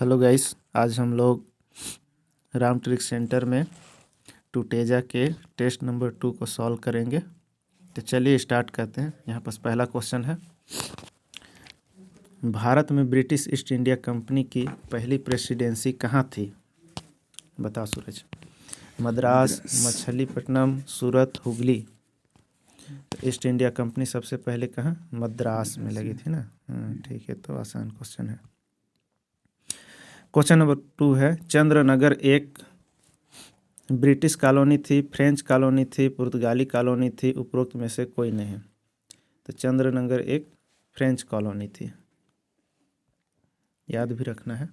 Hello guys, आज हम लोग राम ट्रिक सेंटर में टूटेजा के टेस्ट नंबर 2 को सॉल्व करेंगे। तो चलिए स्टार्ट करते हैं। यहाँ पास पहला क्वेश्चन है, भारत में ब्रिटिश ईस्ट इंडिया कंपनी की पहली प्रेसिडेंसी कहाँ थी? बताओ सूरज। मद्रास, मछलीपट्टनम, सूरत, हुगली। तो ईस्ट इंडिया कंपनी सबसे पहले कहाँ? मद्रास में लगी थी ना। ठीक है, तो आसान क्वेश्चन है। क्वेश्चन नंबर 2 है, चंद्रनगर एक ब्रिटिश कॉलोनी थी, फ्रेंच कॉलोनी थी, पुर्तगाली कॉलोनी थी, उपरोक्त में से कोई नहीं। तो चंद्रनगर एक फ्रेंच कॉलोनी थी, याद भी रखना है।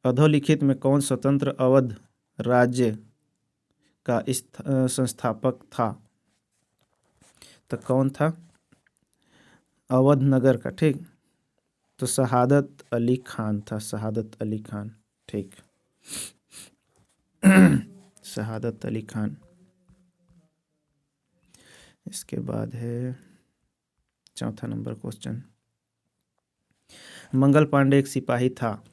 अधोलिखित में कौन स्वतंत्र अवध राज्य का संस्थापक था? तो कौन था? अवध नगर का। ठीक, तो शहादत अली खान था। शहादत अली खान। ठीक, शहादत अली खान। इसके बाद है चौथा नंबर क्वेश्चन, मंगल पांडे एक सिपाही था,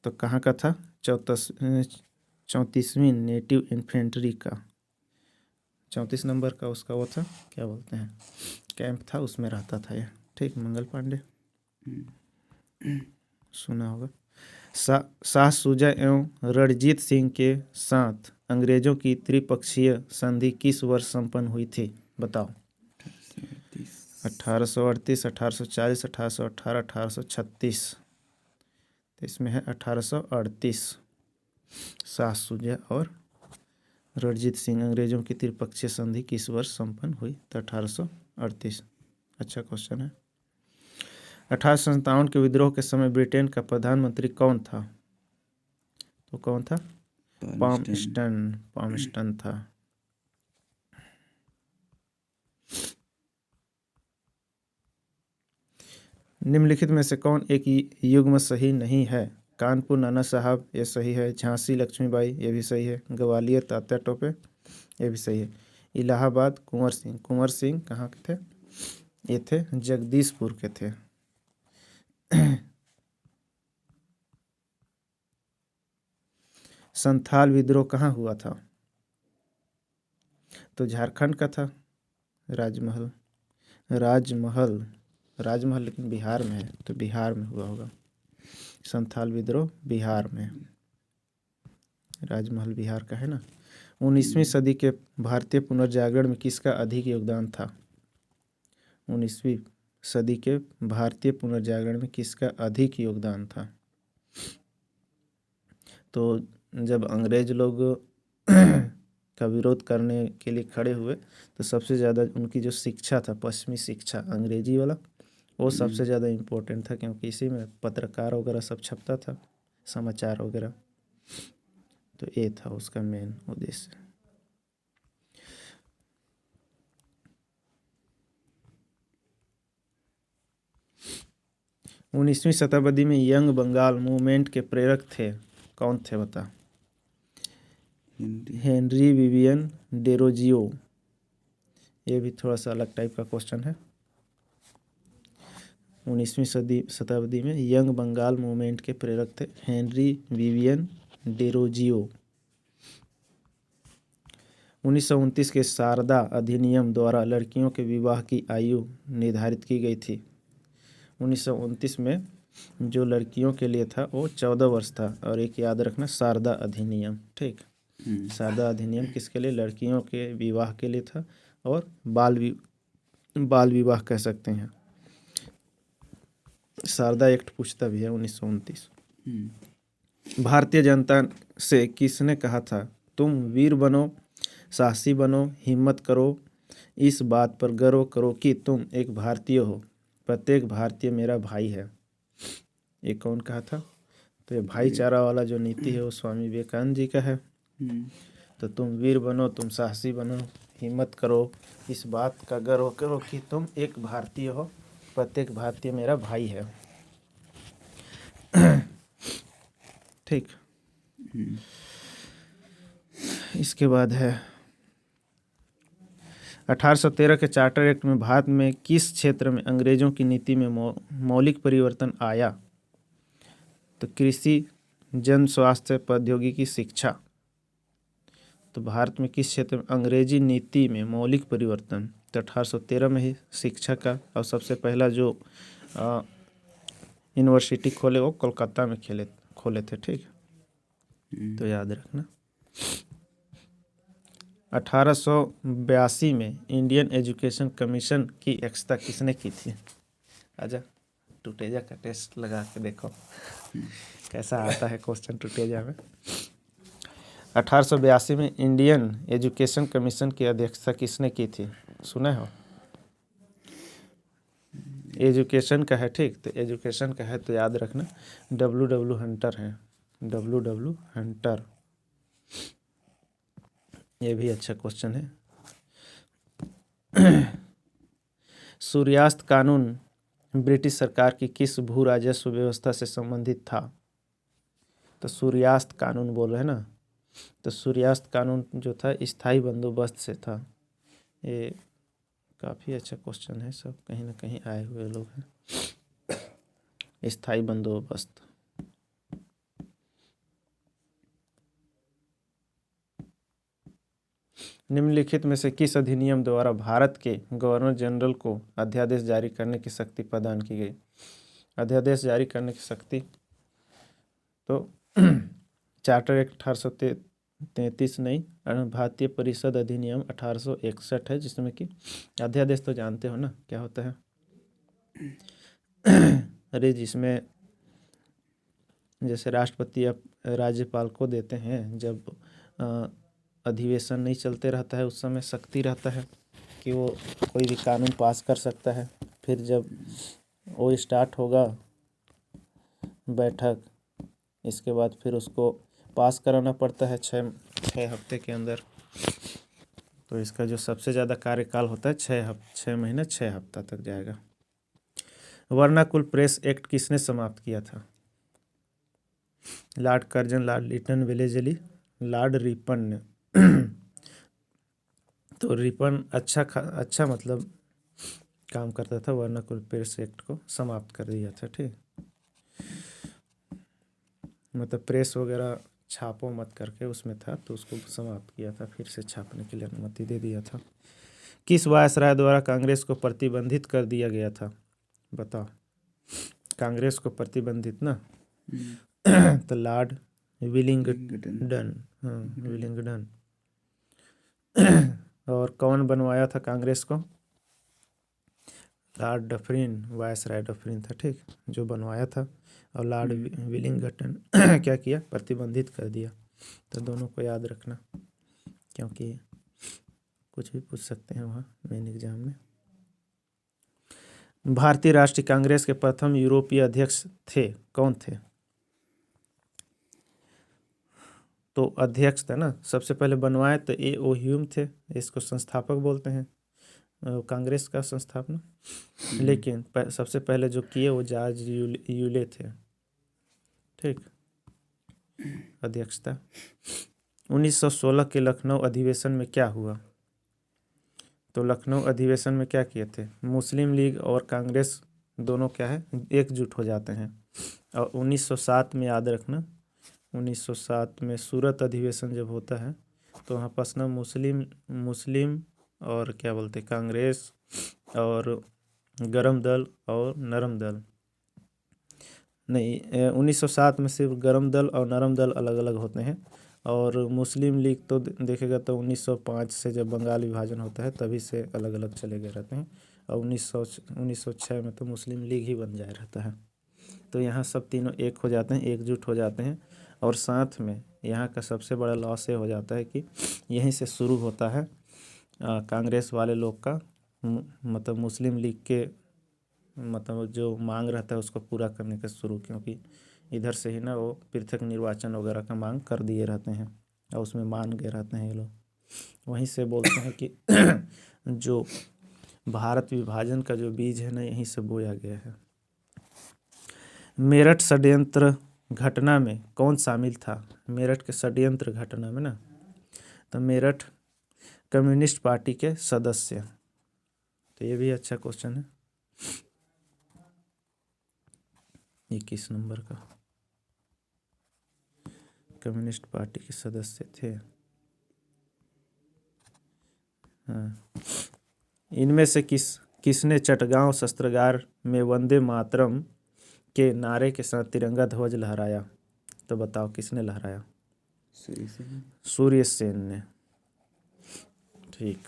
तो कहाँ का था? 34वीं नेटिव इन्फेंट्री का। 34 नंबर का उसका वो था, क्या बोलते हैं, कैंप था, उसमें रहता था यह। ठीक, मंगल पांडे सुना होगा। शाह सुजा एवं रणजीत सिंह के साथ अंग्रेजों की त्रिपक्षीय संधि किस वर्ष संपन्न हुई थी? बताओ। 1838, 1840, 1818, 1836। तो इसमें है 1838। शाह सुजा और रणजीत सिंह, अंग्रेजों की त्रिपक्षीय संधि किस वर्ष संपन्न हुई? तो 1838। अच्छा क्वेश्चन है। 1857 के विद्रोह के समय ब्रिटेन का प्रधानमंत्री कौन था? तो कौन था? पामस्टन था। निम्नलिखित में से कौन एक युग्म सही नहीं है? कानपुर नाना साहब, ये सही है। झांसी लक्ष्मीबाई, ये भी सही है। ग्वालियर तात्या टोपे, ये भी सही है। इलाहाबाद कुंवर सिंह। कुंवर सिंह कहाँ के थे? ये थे जगदीशपुर के थे। संथाल विद्रोह कहाँ हुआ था? तो झारखंड का था। राजमहल। राजमहल लेकिन बिहार में है, तो बिहार में हुआ होगा। संथाल विद्रोह बिहार में। राजमहल बिहार का है ना। 19वीं सदी के भारतीय पुनर्जागरण में किसका अधिक योगदान था? 19वीं सदी के भारतीय पुनर्जागरण में किसका अधिक योगदान था? तो जब अंग्रेज लोग का विरोध करने के लिए खड़े हुए, तो सबसे ज़्यादा उनकी जो शिक्षा था, पश्चिमी शिक्षा, अंग्रेजी वाला, वो सबसे ज़्यादा इम्पोर्टेंट था, क्योंकि इसी में पत्रकार वगैरह सब छपता था, समाचार वगैरह। तो ये था उसका मेन उद्देश्य। उन्नीसवीं शताब्दी में यंग बंगाल मूवमेंट के प्रेरक थे, कौन थे? बता। Henry Vivian Derozio. ये भी थोड़ा सा अलग टाइप का क्वेश्चन है। 19वीं शताब्दी में यंग बंगाल मूवमेंट के प्रेरक थे हेनरी विवियन डेरोजियो। 1929 के शारदा अधिनियम द्वारा लड़कियों के विवाह की आयु निर्धारित की गई थी। 1929 में जो लड़कियों के लिए था वो 14 वर्ष था। और एक याद रखना, शारदा अधिनियम। ठीक, शारदा अधिनियम किसके लिए? लड़कियों के विवाह के लिए था, और बाल विवाह कह सकते हैं। शारदा एक्ट पूछता भी है 1929। भारतीय जनता से किसने कहा था, तुम वीर बनो, साहसी बनो, हिम्मत करो, इस बात पर गर्व करो कि तुम एक भारतीय हो, प्रत्येक भारतीय मेरा भाई है। ये कौन कहा था? तो ये भाईचारा वाला जो नीति है वो स्वामी विवेकानंद जी का है। तो तुम वीर बनो, तुम साहसी बनो, हिम्मत करो, इस बात का गर्व करो कि तुम एक भारतीय हो, प्रत्येक भारतीय मेरा भाई है। ठीक, इसके बाद है 1813 के चार्टर एक्ट में भारत में किस क्षेत्र में अंग्रेजों की नीति में मौलिक परिवर्तन आया? तो कृषि, जन स्वास्थ्य, प्रौद्योगिकी, शिक्षा। तो भारत में किस क्षेत्र में अंग्रेजी नीति में मौलिक परिवर्तन? तो 1813 में ही शिक्षा का, और सबसे पहला जो यूनिवर्सिटी खोले वो कोलकाता में खोले थे। ठीक, तो याद रखना। 1882 में इंडियन एजुकेशन कमीशन की अध्यक्षता किसने की थी? आजा टुटेजा का टेस्ट लगा के देखो कैसा आता है क्वेश्चन टुटेजा में। 1882 में इंडियन एजुकेशन कमीशन की अध्यक्षता किसने की थी? सुने हो? एजुकेशन का है। ठीक, तो एजुकेशन का है तो याद रखना W हंटर है। W हंटर, ये भी अच्छा क्वेश्चन है। सूर्यास्त कानून ब्रिटिश सरकार की किस भू राजस्व व्यवस्था से संबंधित था? तो सूर्यास्त कानून बोल रहे हैं ना, तो सूर्यास्त कानून जो था स्थायी बंदोबस्त से था। ये काफ़ी अच्छा क्वेश्चन है, सब कहीं ना कहीं आए हुए लोग हैं। स्थायी बंदोबस्त। निम्नलिखित में से किस अधिनियम द्वारा भारत के गवर्नर जनरल को अध्यादेश जारी करने की शक्ति प्रदान की गई? अध्यादेश जारी करने की शक्ति तो चार्टर एक्ट 1833 नहीं, भारतीय परिषद अधिनियम 1861 है, जिसमें कि अध्यादेश तो जानते हो ना क्या होता है। अरे जिसमें जैसे राष्ट्रपति राज्यपाल को देते हैं, जब अधिवेशन नहीं चलते रहता है उस समय शक्ति रहता है कि वो कोई भी कानून पास कर सकता है। फिर जब वो स्टार्ट होगा बैठक, इसके बाद फिर उसको पास कराना पड़ता है 6 हफ्ते के अंदर। तो इसका जो सबसे ज़्यादा कार्यकाल होता है 6 महीने 6 हफ्ता तक जाएगा। वर्नाकुल प्रेस एक्ट किसने समाप्त किया था? Lord Curzon, Lord Lytton, Wellesley, Lord Ripon ने। तो रिपन अच्छा मतलब काम करता था, वर्नाकुल प्रेस एक्ट को समाप्त कर दिया था। ठीक, मतलब प्रेस वगैरह छापो मत करके उसमें था, तो उसको समाप्त किया था, फिर से छापने के लिए अनुमति दे दिया था। किस वायसराय द्वारा कांग्रेस को प्रतिबंधित कर दिया गया था? बताओ। कांग्रेस को प्रतिबंधित ना तो लॉर्ड विलिंगडन। हाँ, विलिंगडन। और कौन बनवाया था कांग्रेस को? लॉर्ड डफरिन, वायसराय डफरिन था। ठीक, जो बनवाया था। और लॉर्ड विलिंगटन क्या किया? प्रतिबंधित कर दिया। तो दोनों को याद रखना, क्योंकि कुछ भी पूछ सकते हैं वहाँ मेन एग्जाम में। भारतीय राष्ट्रीय कांग्रेस के प्रथम यूरोपीय अध्यक्ष थे, कौन थे? तो अध्यक्ष था ना, सबसे पहले बनवाए तो A.O. ह्यूम थे, इसको संस्थापक बोलते हैं कांग्रेस का संस्थापना। लेकिन सबसे पहले जो किए वो जॉर्ज यूले थे। ठीक, अध्यक्षता। 1916 के लखनऊ अधिवेशन में क्या हुआ? तो लखनऊ अधिवेशन में क्या किए थे? मुस्लिम लीग और कांग्रेस दोनों क्या है, एकजुट हो जाते हैं। और 1907 में याद रखना, 1907 में सूरत अधिवेशन जब होता है तो वहाँ पर ना मुस्लिम और क्या बोलते कांग्रेस और गरम दल और नरम दल नहीं, 1907 में सिर्फ गरम दल और नरम दल अलग अलग होते हैं। और मुस्लिम लीग तो देखेगा तो 1905 से जब बंगाल विभाजन होता है तभी से अलग अलग चले गए रहते हैं। और 1906 में तो मुस्लिम लीग ही बन जाए रहता है। तो यहाँ सब तीनों एक हो जाते हैं, एकजुट हो जाते हैं। और साथ में यहाँ का सबसे बड़ा लॉस ये हो जाता है कि यहीं से शुरू होता है कांग्रेस वाले लोग का मतलब मुस्लिम लीग के मतलब जो मांग रहता है उसको पूरा करने का शुरू, क्योंकि इधर से ही ना वो पृथक निर्वाचन वगैरह का मांग कर दिए रहते हैं और उसमें मान गए रहते हैं ये लोग। वहीं से बोलते हैं कि जो भारत विभाजन का जो बीज है ना यहीं से बोया गया है। मेरठ षड्यंत्र घटना में कौन शामिल था? मेरठ के षड्यंत्र घटना में ना, तो मेरठ कम्युनिस्ट पार्टी के सदस्य। तो ये भी अच्छा क्वेश्चन है 21 नंबर का। कम्युनिस्ट पार्टी के सदस्य थे। हाँ, इनमें से किसने चटगांव शस्त्रागार में वंदे मातरम के नारे के साथ तिरंगा ध्वज लहराया? तो बताओ किसने लहराया? सूर्य सेन ने। ठीक।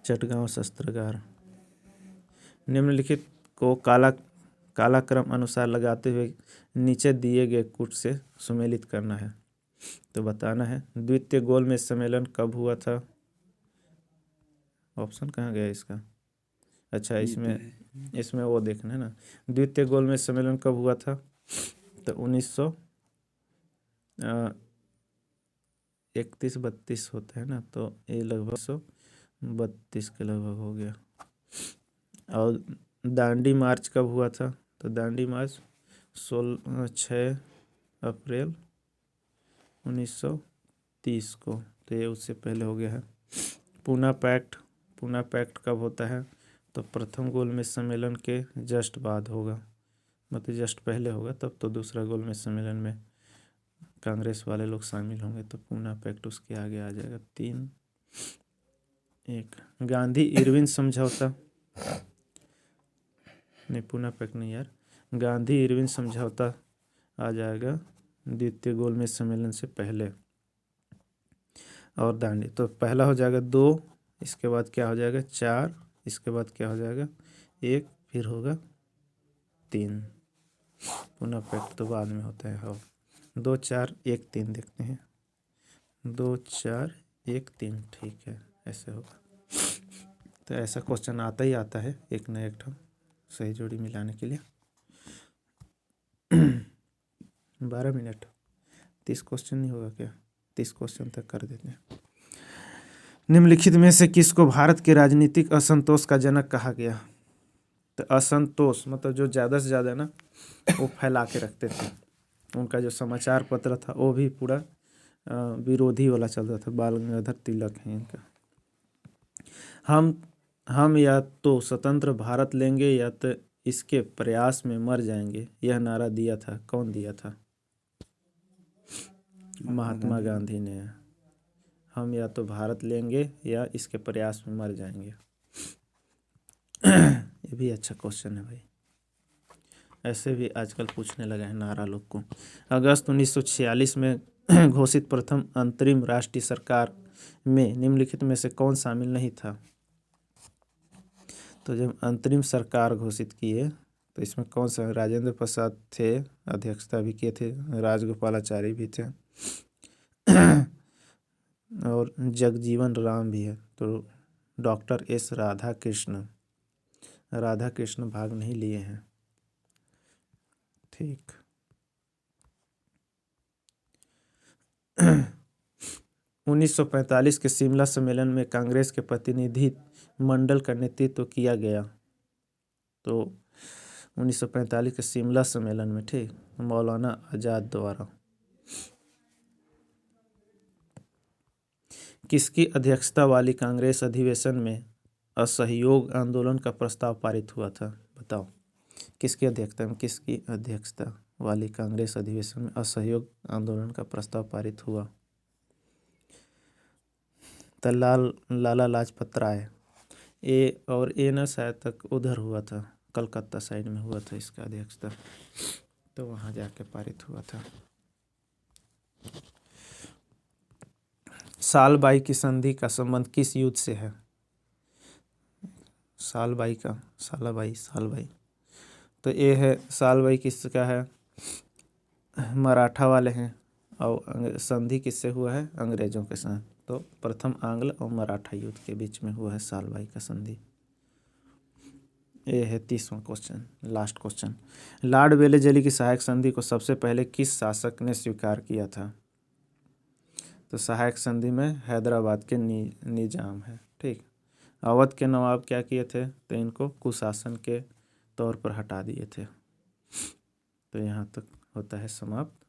चटगांव शस्त्रागार। निम्नलिखित को कालक्रम अनुसार लगाते हुए नीचे दिए गए कूट से सुमेलित करना है। तो बताना है द्वितीय गोलमेज सम्मेलन कब हुआ था? ऑप्शन कहाँ गया इसका? अच्छा, इसमें वो देखना है ना। द्वितीय गोलमेज सम्मेलन कब हुआ था? तो 1931-32 होता है ना, तो ये लगभग 1932 के लगभग हो गया। और दांडी मार्च कब हुआ था? तो दांडी मार्च 6 अप्रैल 1930 को, तो ये उससे पहले हो गया है। पूना पैक्ट कब होता है? तो प्रथम गोलमेज सम्मेलन के जस्ट बाद होगा, मतलब जस्ट पहले होगा, तब तो दूसरा गोलमेज सम्मेलन में कांग्रेस वाले लोग शामिल होंगे, तो पूना पैक्ट उसके आगे आ जाएगा। 3-1। गांधी इरविन समझौता, नहीं पूना पैक्ट नहीं यार, गांधी इरविन समझौता आ जाएगा द्वितीय गोलमेज सम्मेलन से पहले। और दांडी तो पहला हो जाएगा 2, इसके बाद क्या हो जाएगा 4, इसके बाद क्या हो जाएगा 1, फिर होगा 3। पूना पैक्ट तो बाद में होता है। हाँ, 2, 4, 1, 3 देखते हैं। 2, 4, 1, 3, ठीक है, ऐसे होगा। तो ऐसा क्वेश्चन आता ही आता है एक न एक ठो सही जोड़ी मिलाने के लिए। 12 मिनट, 30 क्वेश्चन नहीं होगा क्या? 30 क्वेश्चन तक कर देते हैं। निम्नलिखित में से किसको भारत के राजनीतिक असंतोष का जनक कहा गया? तो असंतोष मतलब जो ज़्यादा से ज़्यादा ना वो फैला के रखते थे। उनका जो समाचार पत्र था वो भी पूरा विरोधी वाला चलता था। बाल गंगाधर तिलक है इनका। हम या तो स्वतंत्र भारत लेंगे या तो इसके प्रयास में मर जाएंगे, यह नारा दिया था। कौन दिया था? महात्मा गांधी ने। हम या तो भारत लेंगे या इसके प्रयास में मर जाएंगे। ये भी अच्छा क्वेश्चन है भाई, ऐसे भी आजकल पूछने लगा है नारा लोग को। अगस्त 1946 में घोषित प्रथम अंतरिम राष्ट्रीय सरकार में निम्नलिखित में से कौन शामिल नहीं था? तो जब अंतरिम सरकार घोषित किए तो इसमें कौन सा? राजेंद्र प्रसाद थे, अध्यक्षता भी किए थे, राजगोपालाचारी भी थे और जगजीवन राम भी है। तो डॉक्टर एस राधा कृष्ण भाग नहीं लिए हैं। ठीक। 1945 के शिमला सम्मेलन में कांग्रेस के प्रतिनिधि मंडल का नेतृत्व किया गया। तो 1945 के शिमला सम्मेलन में, ठीक, मौलाना आजाद द्वारा। किसकी अध्यक्षता वाली कांग्रेस अधिवेशन में असहयोग आंदोलन का प्रस्ताव पारित हुआ था? बताओ किसकी अध्यक्षता वाली कांग्रेस अधिवेशन में असहयोग आंदोलन का प्रस्ताव पारित हुआ? तो लाला लाजपत राय। ये ना शायद तक उधर हुआ था, कलकत्ता साइड में हुआ था इसका अध्यक्षता, तो वहाँ जाके पारित हुआ था। सालबाई की संधि का संबंध किस युद्ध से है? सालबाई, तो ये है सालबाई किसका है? मराठा वाले हैं। और संधि किससे हुआ है? अंग्रेजों के साथ। तो प्रथम आंग्ल और मराठा युद्ध के बीच में हुआ है सालबाई का संधि। ये है 30वां question, last question. Lord Wellesley की सहायक संधि को सबसे पहले किस शासक ने स्वीकार किया था? तो सहायक संधि में हैदराबाद के निजाम है। ठीक। अवध के नवाब क्या किए थे? तो इनको कुशासन के तौर पर हटा दिए थे। तो यहाँ तक होता है समाप्त।